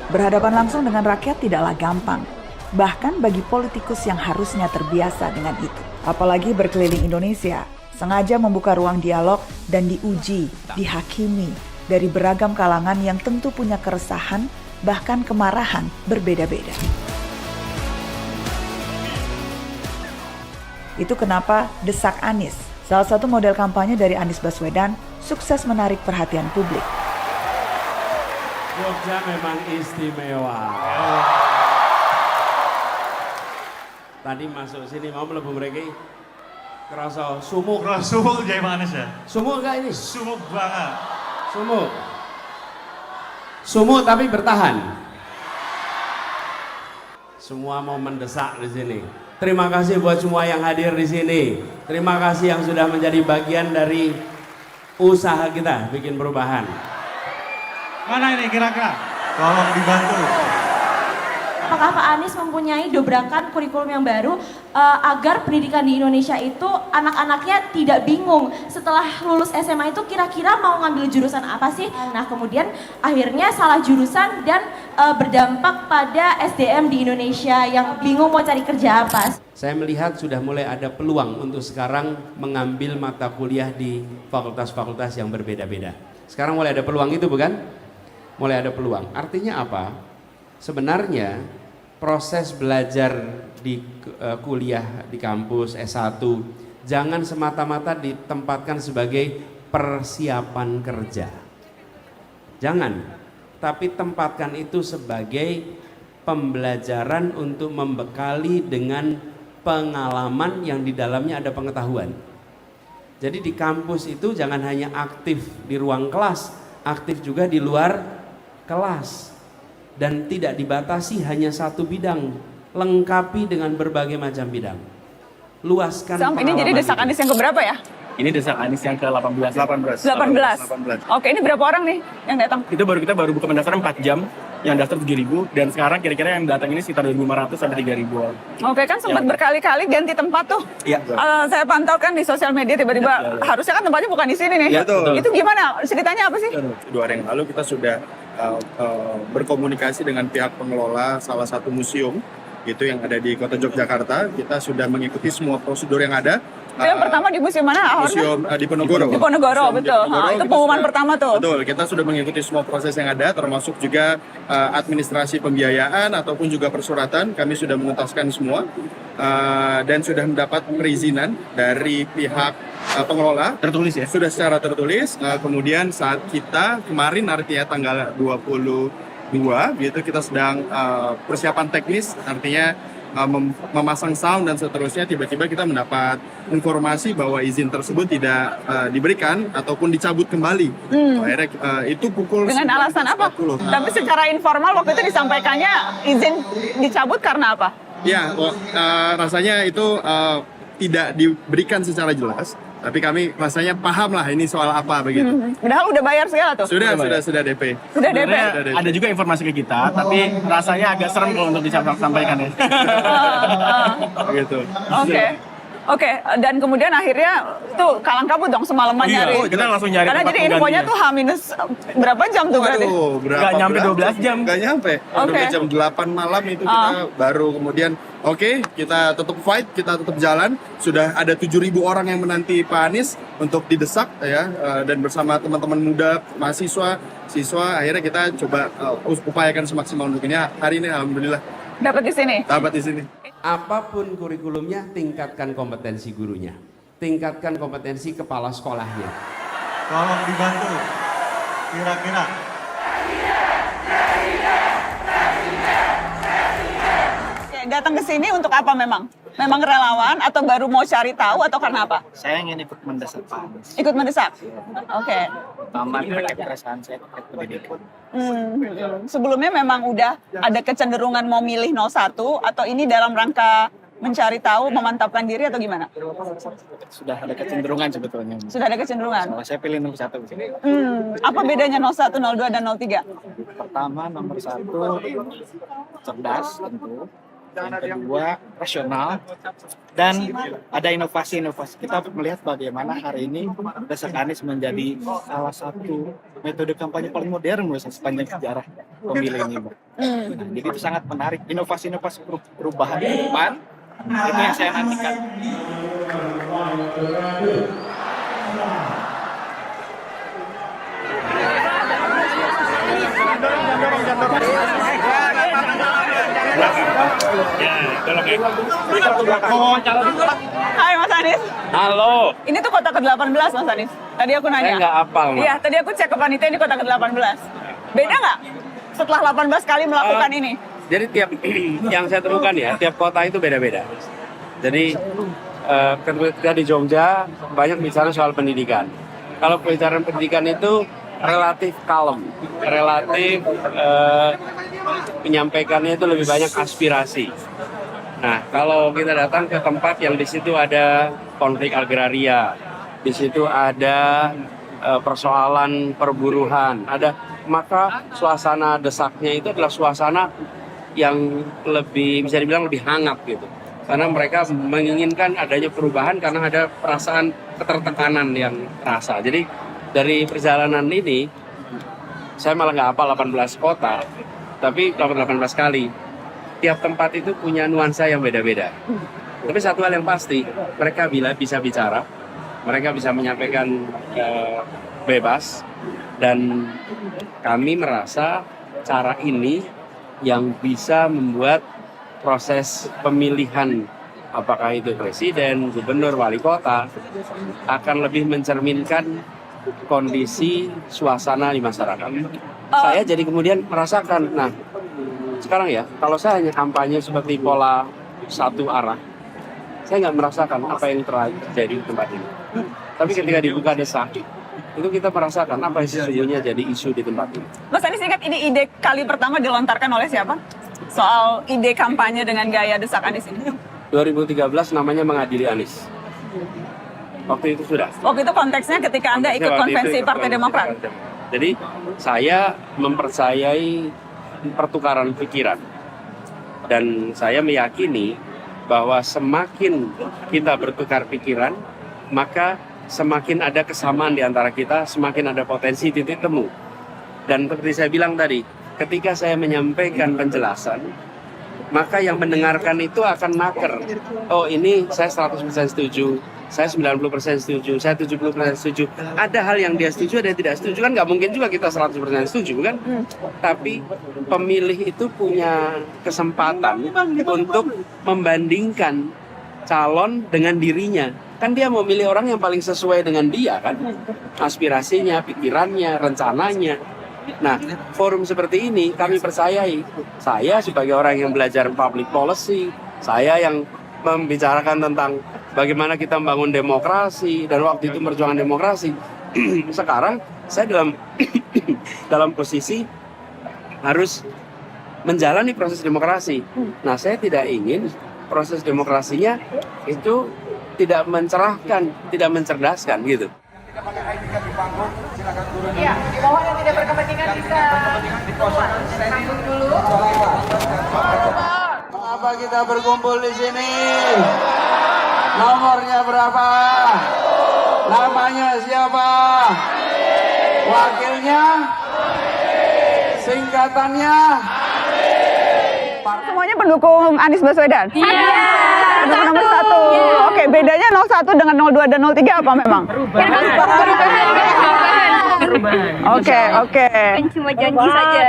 Berhadapan langsung dengan rakyat tidaklah gampang, bahkan bagi politikus yang harusnya terbiasa dengan itu. Apalagi berkeliling Indonesia, sengaja membuka ruang dialog dan diuji, dihakimi dari beragam kalangan yang tentu punya keresahan, bahkan kemarahan berbeda-beda. Itu kenapa Desak Anies, salah satu model kampanye dari Anies Baswedan, sukses menarik perhatian publik. Jogja memang istimewa. Tadi masuk sini mau mlebu mriki kerasa sumuk. Sumuk jadi Anies ya? Sumuk enggak ini? Sumuk banget. Sumuk. Sumuk tapi bertahan. Semua mau mendesak di sini. Terima kasih buat semua yang hadir di sini. Terima kasih yang sudah menjadi bagian dari usaha kita bikin perubahan. Mana ini kira-kira? Tolong dibantu. Apakah Pak Anies mempunyai dobrakan kurikulum yang baru agar pendidikan di Indonesia itu anak-anaknya tidak bingung setelah lulus SMA itu kira-kira mau ngambil jurusan apa sih? Nah kemudian akhirnya salah jurusan dan berdampak pada SDM di Indonesia yang bingung mau cari kerja apa. Saya melihat sudah mulai ada peluang untuk sekarang mengambil mata kuliah di fakultas-fakultas yang berbeda-beda. Sekarang mulai ada peluang itu bukan? Mulai ada peluang. Artinya apa? Sebenarnya proses belajar di kuliah di kampus S1 jangan semata-mata ditempatkan sebagai persiapan kerja. Jangan, tapi tempatkan itu sebagai pembelajaran untuk membekali dengan pengalaman yang di dalamnya ada pengetahuan. Jadi di kampus itu jangan hanya aktif di ruang kelas, aktif juga di luar kelas. Dan tidak dibatasi hanya satu bidang, lengkapi dengan berbagai macam bidang. Luaskan Sam, ini jadi Desak Anies yang keberapa ya? Ini Desak Anies yang ke-18. 18. Oke, ini berapa orang nih yang datang? Kita baru buka pendaftaran 4 jam, yang daftar 7.000 dan sekarang kira-kira yang datang ini sekitar 2.500 sampai 3.000. Oke, kan sempat berkali-kali ganti tempat tuh. Iya. Saya pantau kan di sosial media tiba-tiba harusnya kan tempatnya bukan di sini nih. Iya, betul. Itu gimana? Ceritanya apa sih? 2 hari yang lalu kita sudah berkomunikasi dengan pihak pengelola salah satu museum itu yang ada di Kota Yogyakarta. Kita sudah mengikuti semua prosedur yang ada. Itu yang pertama di museum mana? Museum di Ponorogo. Di Ponorogo, betul. Itu pengumuman pertama tuh. Betul, kita sudah mengikuti semua proses yang ada, termasuk juga administrasi pembiayaan ataupun juga persuratan. Kami sudah menuntaskan semua dan sudah mendapat perizinan dari pihak pengelola. Tertulis ya? Sudah secara tertulis. Kemudian saat kita kemarin artinya tanggal 22 gitu kita sedang persiapan teknis, artinya memasang sound dan seterusnya, tiba-tiba kita mendapat informasi bahwa izin tersebut tidak diberikan ataupun dicabut kembali. Akhirnya itu pukul Dengan alasan apa? 19.40. Tapi secara informal waktu itu disampaikannya izin dicabut karena apa? Ya, rasanya itu tidak diberikan secara jelas. Tapi kami rasanya paham lah ini soal apa begitu. Padahal udah bayar segala tuh. Sudah DP. Sudah DP. Sebenarnya ada juga informasi ke kita, tapi rasanya agak serem kalau untuk disampaikan ya. Begitu. Oke, dan kemudian akhirnya tuh kalang kabut dong semalaman Iya, nyari. kita langsung nyari Karena tempat jadi infonya penggantinya. tuh H- berapa jam tuh berarti? Waduh, berapa Nggak nyampe belas? 12 jam. Nggak nyampe. Oke. Udah jam 8 malam itu kita baru kemudian kita tetap fight, kita tetap jalan. Sudah ada 7.000 orang yang menanti Pak Anies untuk didesak ya, dan bersama teman-teman muda, mahasiswa, siswa, akhirnya kita coba upayakan semaksimal mungkin ya. Hari ini alhamdulillah Dapat di sini. dapat di sini. Apapun kurikulumnya, tingkatkan kompetensi gurunya, tingkatkan kompetensi kepala sekolahnya. Tolong dibantu. Kira-kira. Oke, datang ke sini untuk apa memang? Memang relawan atau baru mau cari tahu atau karena apa? Saya ingin ikut mendesak Pak Anies. Ikut mendesak? Oke. Pertama terkait perasaan saya terkait pendidikan. Sebelumnya memang udah ada kecenderungan mau milih 01 atau ini dalam rangka mencari tahu, memantapkan diri atau gimana? Sudah ada kecenderungan sebetulnya. Sudah ada kecenderungan? Soalnya saya pilih nomor 1. Apa bedanya 01, 02, dan 03? Pertama nomor 1 cerdas tentu. Yang kedua, rasional. Dan ada inovasi-inovasi. Kita melihat bagaimana hari ini Desak Anies menjadi salah satu metode kampanye paling modern sepanjang sejarah pemilih ini, Mbak. Nah, jadi itu sangat menarik. Inovasi-inovasi perubahan ke depan, itu yang saya nantikan. Hai Mas Anies. Halo. Ini tuh kota ke-18 Mas Anies. Tadi aku nanya. Saya nggak hafal, Mas. Iya, tadi aku cek ke panitia ini kota ke-18. Beda nggak setelah 18 kali melakukan ini? Jadi tiap yang saya temukan ya, tiap kota itu beda-beda. Jadi ketika di Jogja banyak bicara soal pendidikan. Kalau pembicaraan pendidikan itu relatif kalem, relatif menyampaikannya itu lebih banyak aspirasi. Nah, kalau kita datang ke tempat yang di situ ada konflik agraria, di situ ada persoalan perburuhan, maka suasana desaknya itu adalah suasana yang lebih bisa dibilang lebih hangat gitu. Karena mereka menginginkan adanya perubahan karena ada perasaan ketertekanan yang terasa. Jadi dari perjalanan ini saya malah nggak hafal 18 kota, tapi 18 kali. Tiap tempat itu punya nuansa yang beda-beda. Tapi satu hal yang pasti, mereka bisa bicara, mereka bisa menyampaikan bebas, dan kami merasa cara ini yang bisa membuat proses pemilihan apakah itu presiden, gubernur, wali kota akan lebih mencerminkan kondisi suasana di masyarakat. Saya jadi kemudian merasakan, nah sekarang ya, kalau saya hanya kampanye seperti pola satu arah, saya nggak merasakan apa yang terjadi di tempat ini. Tapi ketika dibuka Desak, itu kita merasakan apa yang sesungguhnya jadi isu di tempat ini. Mas Anies ingat ini ide kali pertama dilontarkan oleh siapa? Soal ide kampanye dengan gaya Desak Anies ini. 2013 namanya mengadili Anies. Waktu itu sudah. Waktu itu konteksnya ketika Anda ikut konvensi Partai Demokrat. Jadi saya mempercayai pertukaran pikiran. Dan saya meyakini bahwa semakin kita bertukar pikiran, maka semakin ada kesamaan di antara kita, semakin ada potensi titik temu. Dan seperti saya bilang tadi, ketika saya menyampaikan penjelasan, maka yang mendengarkan itu akan naker. Oh, ini saya 100% setuju, saya 90% setuju, saya 70% setuju. Ada hal yang dia setuju, ada yang tidak setuju. Kan nggak mungkin juga kita 100% setuju, kan? Tapi pemilih itu punya kesempatan untuk membandingkan calon dengan dirinya. Kan dia mau milih orang yang paling sesuai dengan dia, kan? Aspirasinya, pikirannya, rencananya. Nah, forum seperti ini kami percayai. Saya sebagai orang yang belajar public policy, saya yang membicarakan tentang bagaimana kita membangun demokrasi dan waktu itu perjuangan demokrasi. Sekarang saya dalam posisi harus menjalani proses demokrasi. Nah, saya tidak ingin proses demokrasinya itu tidak mencerahkan, tidak mencerdaskan gitu. Iya, mohon yang tidak berkepentingan bisa sambung dulu. Mengapa kita berkumpul di sini? Nomornya berapa? Namanya siapa? Wakilnya? Singkatannya? Semuanya pendukung Anies Baswedan? Iya. Pendukung nomor 1. Oke, bedanya 01 dengan 02 dan 03 apa memang? Oke. Cuma janji saja.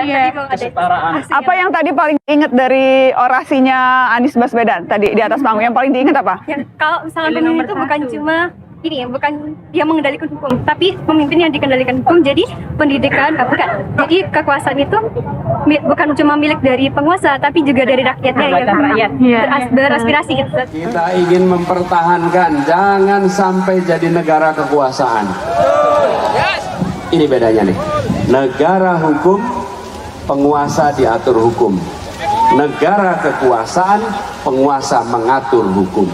Apa yang tadi paling diingat dari orasinya Anies Baswedan tadi di atas panggung? Yang paling diingat apa? Kalau misalnya pemimpin itu bukan cuma ini, bukan dia mengendalikan hukum, tapi pemimpin yang dikendalikan hukum. Jadi pendidikan, bukan. Jadi kekuasaan itu bukan cuma milik dari penguasa, tapi juga dari rakyatnya yang beraspirasi gitu. Kita ingin mempertahankan, jangan sampai jadi negara kekuasaan. Ini bedanya nih. Negara hukum, penguasa diatur hukum. Negara kekuasaan, penguasa mengatur hukum.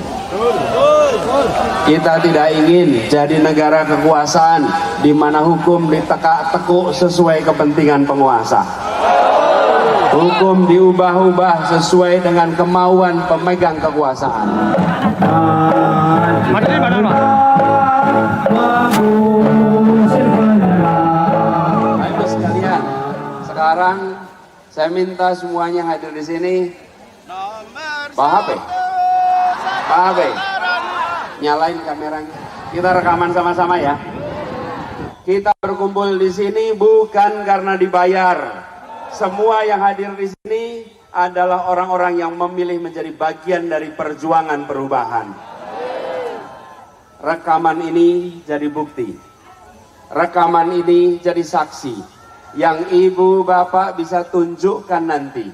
Kita tidak ingin jadi negara kekuasaan di mana hukum ditekuk sesuai kepentingan penguasa. Hukum diubah-ubah sesuai dengan kemauan pemegang kekuasaan. Ibu sekalian, sekarang saya minta semuanya hadir di sini. Pak HP, nyalain kameranya. Kita rekaman sama-sama ya. Kita berkumpul di sini bukan karena dibayar. Semua yang hadir di sini adalah orang-orang yang memilih menjadi bagian dari perjuangan perubahan. Rekaman ini jadi bukti. Rekaman ini jadi saksi yang ibu bapak bisa tunjukkan nanti.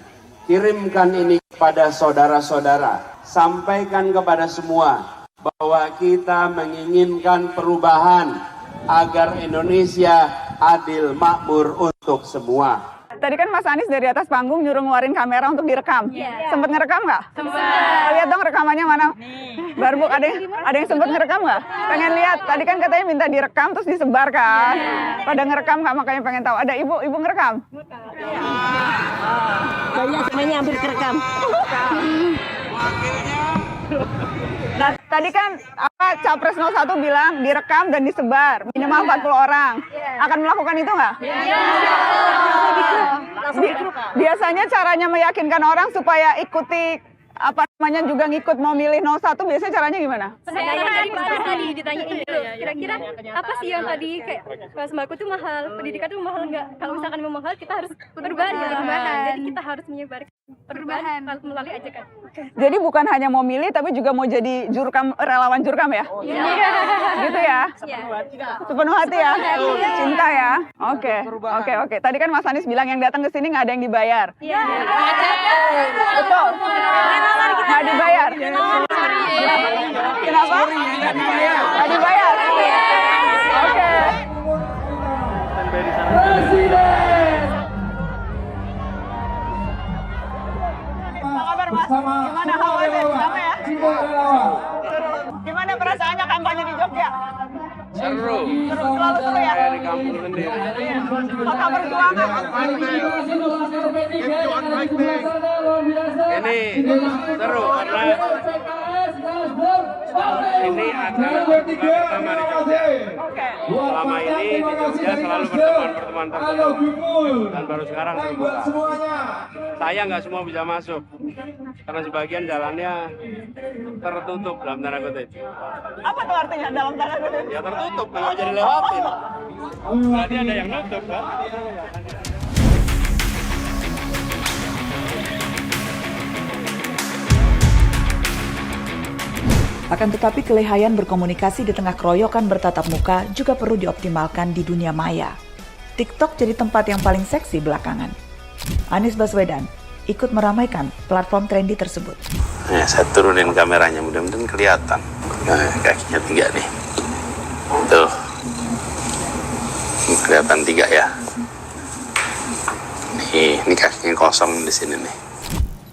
Kirimkan ini kepada saudara-saudara. Sampaikan kepada semua bahwa kita menginginkan perubahan agar Indonesia adil makmur untuk semua. Tadi kan Mas Anies dari atas panggung nyuruh ngeluarin kamera untuk direkam. Sempet ngerekam nggak? Lihat dong rekamannya mana. Barbuk, ada yang sempet ngerekam nggak? Pengen lihat. Tadi kan katanya minta direkam terus disebar kan. Pada ngerekam nggak, makanya pengen tahu. Ada ibu ngerekam? Banyak semuanya hampir kerekam. Nah, tadi kan Capres 01 bilang direkam dan disebar minimal 40 orang. Akan melakukan itu nggak? Biasanya caranya meyakinkan orang supaya ikuti juga ngikut mau milih 01, biasanya caranya gimana? Tadi ditanyain kira-kira apa sih yang tadi kayak sembako itu mahal, pendidikan itu mahal nggak? Kalau misalkan mau mahal kita harus perubahan. Jadi kita harus menyebarkan perubahan melalui ajakan. Jadi bukan hanya mau milih tapi juga mau jadi relawan jurkam ya? Gitu ya? Sepenuh hati ya? Cinta ya? Oke. Tadi kan Mas Anies bilang yang datang ke sini nggak ada yang dibayar. Betul. Nggak dibayar. Kenapa? Nggak dibayar. Oke. Apa kabar Mas? Gimana kabarnya? Sama ya? Gimana perasaannya kampanye di Jogja? Seru. Selalu seru ya? Kayak di kampung sendiri. Kota Perjuangan. Ini seru karena ini adalah pertama di Jogja. Selama ini di Jogja selalu pertemuan tertutup dan baru sekarang terbuka. Saya nggak semua bisa masuk karena sebagian jalannya tertutup dalam tanda kutip. Apa tuh artinya dalam tanda kutip? Ya tertutup, nggak jadi lewatin. Berarti ada yang nutup kan? Akan tetapi kelihayan berkomunikasi di tengah keroyokan bertatap muka juga perlu dioptimalkan di dunia maya. TikTok jadi tempat yang paling seksi belakangan. Anies Baswedan ikut meramaikan platform trendy tersebut. Nah, saya turunin kameranya, mudah-mudahan kelihatan. Nah, kakinya 3 nih. Tuh. Kelihatan 3 ya. Ini kakinya kosong di sini nih.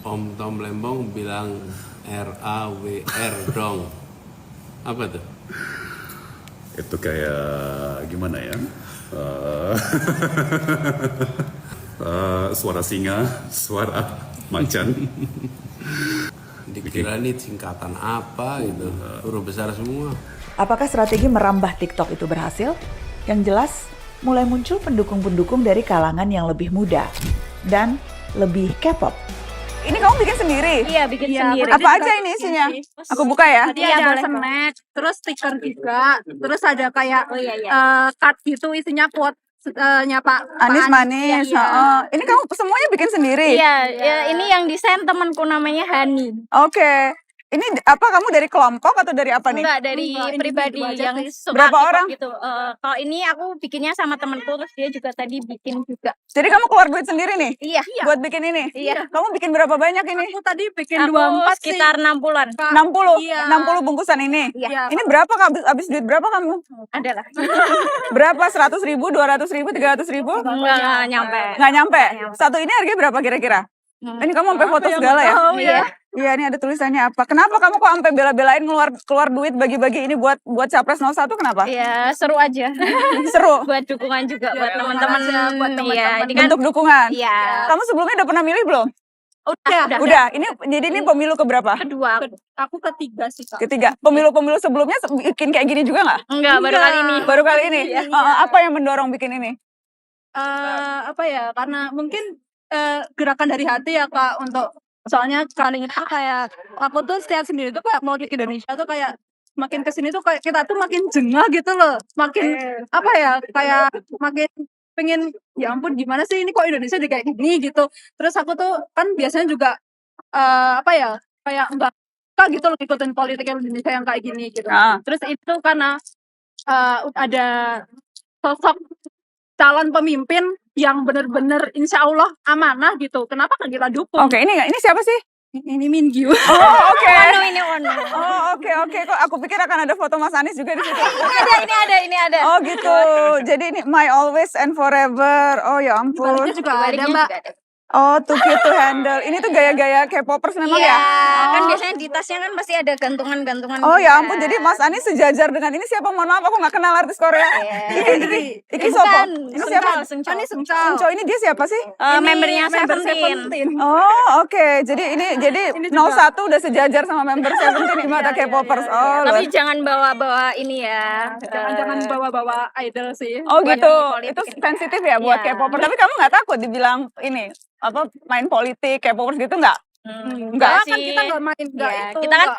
Om Tom Lembong bilang RAWR dong. Apa tuh? Itu kayak gimana ya? Suara singa, suara macan. Dikira ini singkatan apa gitu, huruf besar semua. Apakah strategi merambah TikTok itu berhasil? Yang jelas, mulai muncul pendukung-pendukung dari kalangan yang lebih muda dan lebih K-pop. Ini kamu bikin sendiri? Iya, bikin sendiri. Apa aja ini isinya? Aku buka ya. Tadi ada snack, terus stiker juga, terus ada kayak card gitu isinya quote-nya Pak Anies manis. Ini kamu semuanya bikin sendiri? Iya, ini yang desain temanku namanya Hani. Oke. Ini apa, kamu dari kelompok atau dari apa nih? Enggak, dari pribadi yang suka berapa K-pop orang? Gitu. Kalau ini aku bikinnya sama temanku, terus dia juga tadi bikin juga. Jadi kamu keluar duit sendiri nih? Iya. Buat bikin ini? Iya. Kamu bikin berapa banyak ini? Aku tadi bikin 24 sekitar 60-an. 60? Iya. 60 bungkusan ini? Iya. Ini berapa, habis duit berapa kamu? Adalah. Berapa? 100.000, 200.000, 300.000? Enggak nyampe. Nggak nyampe? Satu ini harganya berapa kira-kira? Ini kamu sampai foto segala ya? Iya. Iya, ini ada tulisannya apa? Kenapa kamu kok sampai bela-belain keluar duit bagi-bagi ini buat Capres 01 kenapa? Ya seru aja. Seru. Buat dukungan juga buat teman-teman. Iya, ini kan bentuk dukungan. Iya. Kamu sebelumnya udah pernah milih belum? Udah. Ini pemilu keberapa? Kedua. Aku ketiga sih, Kak. Ketiga. Pemilu-pemilu sebelumnya bikin kayak gini juga nggak? Enggak, baru kali ini. Baru kali ini. Apa yang mendorong bikin ini? Karena mungkin gerakan dari hati ya Kak, untuk soalnya kali itu kayak aku tuh setiap sendiri tuh kayak mau di Indonesia tuh kayak makin kesini tuh kayak kita tuh makin jengah gitu loh, makin kayak makin pengen ya ampun gimana sih ini kok Indonesia kayak gini gitu. Terus aku tuh kan biasanya juga kayak enggak gitu loh ikutin politik Indonesia yang kayak gini gitu. Terus itu karena ada sosok calon pemimpin yang benar-benar insya Allah amanah gitu. Kenapa kan kita dukung? Oke, ini siapa sih? Ini Minggu. Oh, oke. Ono. Oh, oke. Kok aku pikir akan ada foto Mas Anies juga di situ. Ini ada. Oh, gitu. Jadi ini My Always and Forever. Oh, ya ampun. Baliknya juga ada, Mbak. Oh, Too Cute to Handle. Ini tuh gaya-gaya K-popers memang ya? Kan biasanya di tasnya kan pasti ada gantungan-gantungan. Oh ya ampun, jadi Mas Anies sejajar dengan ini siapa? Mohon maaf, aku nggak kenal artis Korea. Iki siapa? Ini siapa? Suncho. Ini dia siapa sih? Membernya Seventeen. Oh, oke. Jadi 01 udah sejajar sama member Seventeen di mata K-popers. Oh, tapi jangan bawa-bawa ini ya. Jangan bawa-bawa idol sih. Oh gitu. Itu sensitif ya buat K-popers. Tapi kamu nggak takut dibilang ini main politik K-popers gitu nggak? Enggak sih. Kan kita nggak main itu. Kita kan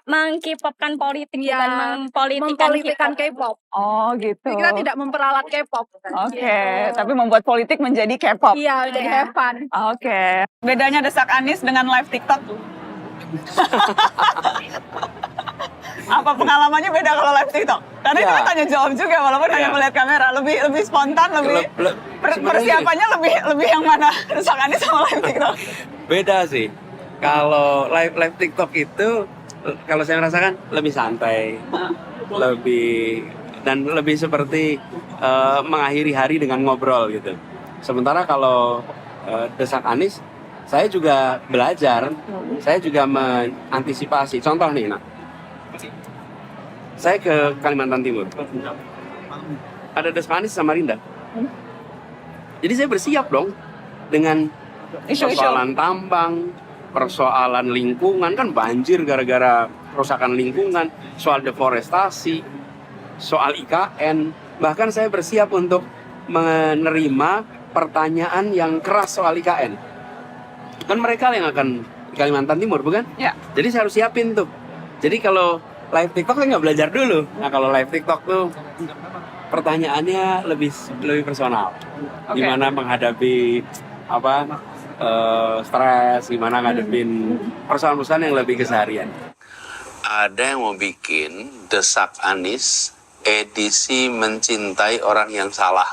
mengkipopkan politik bukan mempolitikkan K-pop. Oh gitu. Kita tidak memperalat K-pop. Oke, tapi membuat politik menjadi K-pop. Iya, jadi have fun. Oke. Bedanya Desak Anies dengan live TikTok? Apa pengalamannya beda kalau live TikTok? Karena itu kan tanya jawab juga walaupun hanya melihat kamera, lebih spontan, lebih persiapannya lebih yang mana Desak Anies sama live TikTok? Beda sih. Kalau live TikTok itu kalau saya merasakan lebih santai, lebih seperti mengakhiri hari dengan ngobrol gitu. Sementara kalau Desak Anies, saya juga belajar, saya juga mengantisipasi. Contoh nih, saya ke Kalimantan Timur, ada Desak Anies sama Rinda. Jadi saya bersiap dong dengan persoalan tambang, persoalan lingkungan, kan banjir gara-gara kerusakan lingkungan, soal deforestasi, soal IKN. Bahkan saya bersiap untuk menerima pertanyaan yang keras soal IKN. Kan mereka yang akan di Kalimantan Timur, bukan? Ya. Jadi saya harus siapin tuh. Jadi kalau live TikTok saya nggak belajar dulu. Nah kalau live TikTok tuh pertanyaannya lebih personal. Okay. Gimana menghadapi stres, gimana ngadepin persoalan-persoalan yang lebih keseharian. Ada yang mau bikin Desak Anies edisi mencintai orang yang salah.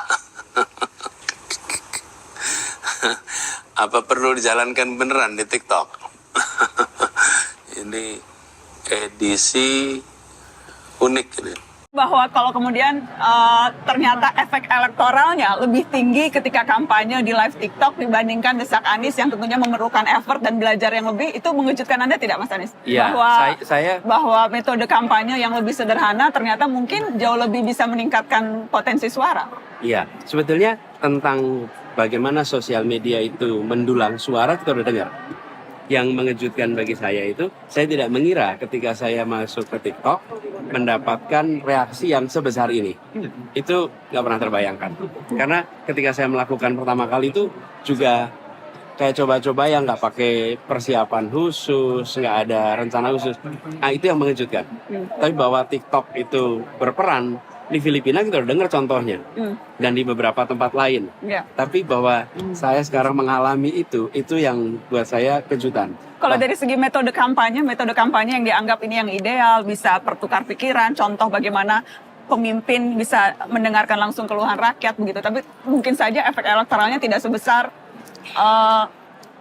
Apa perlu dijalankan beneran di TikTok? Ini edisi unik ini. Bahwa kalau kemudian ternyata efek elektoralnya lebih tinggi ketika kampanye di live TikTok dibandingkan Desak Anies yang tentunya memerlukan effort dan belajar yang lebih, itu mengejutkan Anda tidak, Mas Anies? Iya, bahwa metode kampanye yang lebih sederhana ternyata mungkin jauh lebih bisa meningkatkan potensi suara. Iya, sebetulnya tentang bagaimana sosial media itu mendulang suara kita udah dengar. Yang mengejutkan bagi saya itu, saya tidak mengira ketika saya masuk ke TikTok mendapatkan reaksi yang sebesar ini. Itu nggak pernah terbayangkan. Karena ketika saya melakukan pertama kali itu juga kayak coba-coba yang nggak pakai persiapan khusus, nggak ada rencana khusus. Nah itu yang mengejutkan. Tapi bahwa TikTok itu berperan, di Filipina kita udah dengar contohnya, dan di beberapa tempat lain. Tapi bahwa saya sekarang mengalami itu yang buat saya kejutan. Kalau dari segi metode kampanye yang dianggap ini yang ideal, bisa pertukar pikiran, contoh bagaimana pemimpin bisa mendengarkan langsung keluhan rakyat begitu. Tapi mungkin saja efek elektoralnya tidak sebesar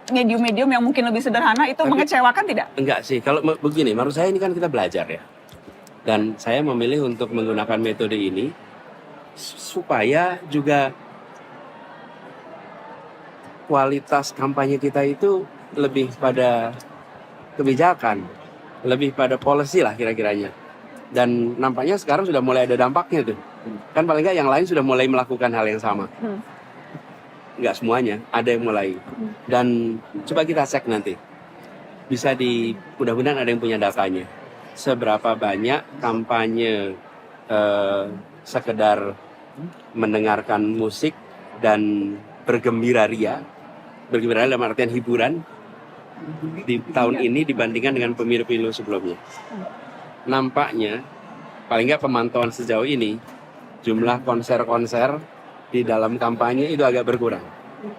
medium-medium yang mungkin lebih sederhana. Itu mengecewakan tidak? Enggak sih, kalau begini, menurut saya ini kan kita belajar ya. Dan saya memilih untuk menggunakan metode ini supaya juga kualitas kampanye kita itu lebih pada kebijakan, lebih pada policy lah kira-kiranya. Dan nampaknya sekarang sudah mulai ada dampaknya tuh. Kan paling nggak yang lain sudah mulai melakukan hal yang sama. Nggak semuanya, ada yang mulai. Dan coba kita cek nanti. Bisa mudah-mudahan ada yang punya datanya. Seberapa banyak kampanye sekedar mendengarkan musik dan bergembira ria dalam artian hiburan di tahun ini dibandingkan dengan pemilu-pemilu sebelumnya. Nampaknya, paling nggak pemantauan sejauh ini, jumlah konser-konser di dalam kampanye itu agak berkurang.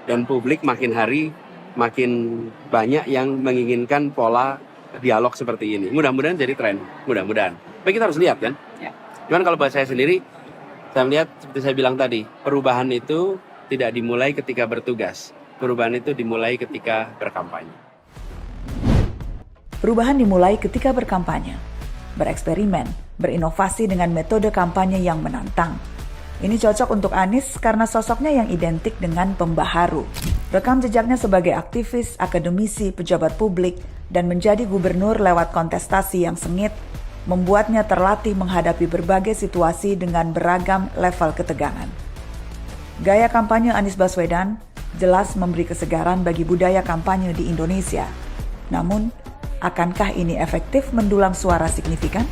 Dan publik makin hari makin banyak yang menginginkan pola dialog seperti ini. Mudah-mudahan jadi tren, mudah-mudahan. Tapi kita harus lihat kan. Cuman kalau buat saya sendiri, saya melihat seperti saya bilang tadi, perubahan itu tidak dimulai ketika bertugas. Perubahan itu dimulai ketika berkampanye. Perubahan dimulai ketika berkampanye, bereksperimen, berinovasi dengan metode kampanye yang menantang. Ini cocok untuk Anies karena sosoknya yang identik dengan pembaharu. Rekam jejaknya sebagai aktivis, akademisi, pejabat publik, dan menjadi gubernur lewat kontestasi yang sengit, membuatnya terlatih menghadapi berbagai situasi dengan beragam level ketegangan. Gaya kampanye Anies Baswedan jelas memberi kesegaran bagi budaya kampanye di Indonesia. Namun, akankah ini efektif mendulang suara signifikan?